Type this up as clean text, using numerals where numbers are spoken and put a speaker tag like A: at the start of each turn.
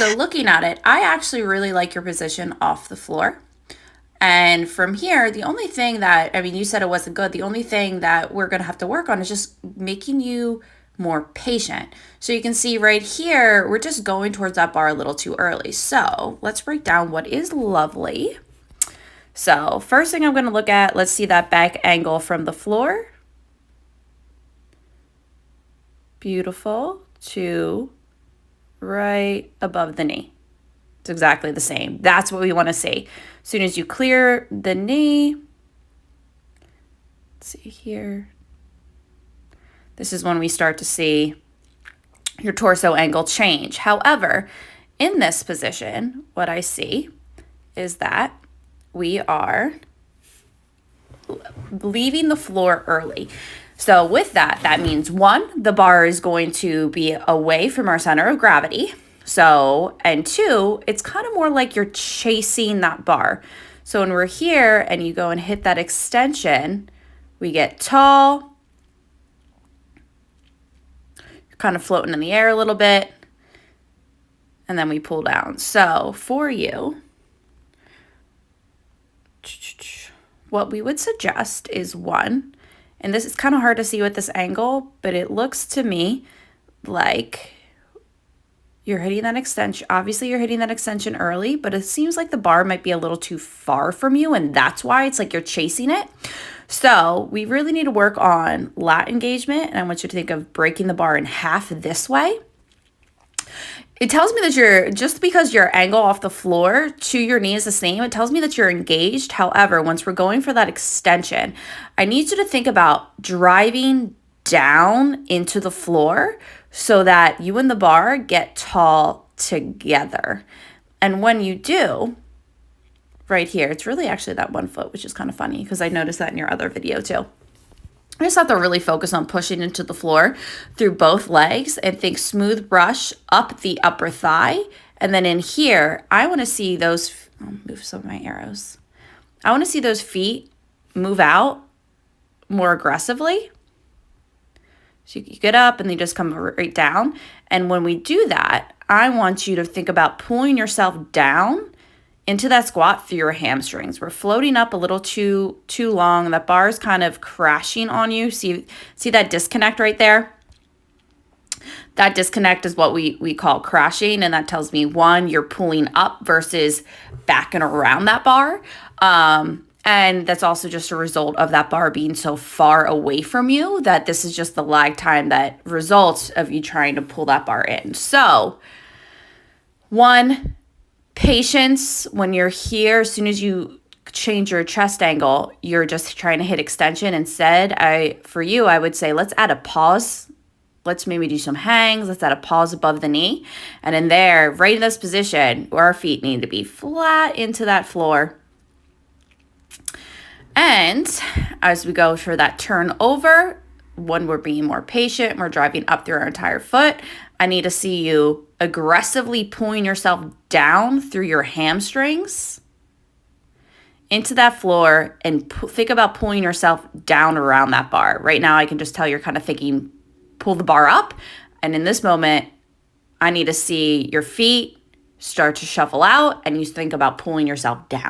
A: So looking at it, I actually really like your position off the floor. And from here, the only thing that, I mean, you said it wasn't good. The only thing that we're going to have to work on is just making you more patient. So you can see right here, we're just going towards that bar a little too early. So let's break down what is lovely. So first thing I'm going to look at, let's see that back angle from the floor. Beautiful. To right above the knee. It's exactly the same. That's what we want to see. As soon as you clear the knee, let's see here. This is when we start to see your torso angle change. However, in this position, what I see is that we are leaving the floor early. So with that, that means one, the bar is going to be away from our center of gravity. So, and two, it's kind of more like you're chasing that bar. So when we're here and you go and hit that extension, we get tall, kind of floating in the air a little bit, and then we pull down. So for you, what we would suggest is one, and this is kind of hard to see with this angle, but it looks to me like you're hitting that extension. Obviously, you're hitting that extension early, but it seems like the bar might be a little too far from you, and that's why it's like you're chasing it. So we really need to work on lat engagement, and I want you to think of breaking the bar in half this way. It tells me that you're, just because your angle off the floor to your knee is the same, it tells me that you're engaged. However, once we're going for that extension, I need you to think about driving down into the floor so that you and the bar get tall together. And when you do, right here, it's really actually that 1 foot, which is kind of funny because I noticed that in your other video too. I just have to really focus on pushing into the floor through both legs and think smooth brush up the upper thigh. And then in here, I want to see those, I'll move some of my arrows. I want to see those feet move out more aggressively. So you get up and you just come right down. And when we do that, I want you to think about pulling yourself down into that squat through your hamstrings. We're floating up a little too long. That bar is kind of crashing on you. See that disconnect right there? That disconnect is what we call crashing, and that tells me, one, you're pulling up versus backing around that bar. And that's also just a result of that bar being so far away from you that this is just the lag time that results of you trying to pull that bar in. So, one, patience when you're here. As soon as you change your chest angle, you're just trying to hit extension. Instead, for you, I would say let's add a pause. Let's maybe do some hangs. Let's add a pause above the knee. And in there, right in this position, where our feet need to be flat into that floor. And as we go for that turn over, when we're being more patient, we're driving up through our entire foot, I need to see you aggressively pulling yourself down through your hamstrings into that floor and think about pulling yourself down around that bar. Right now, I can just tell you're kind of thinking, pull the bar up. And in this moment, I need to see your feet start to shuffle out and you think about pulling yourself down.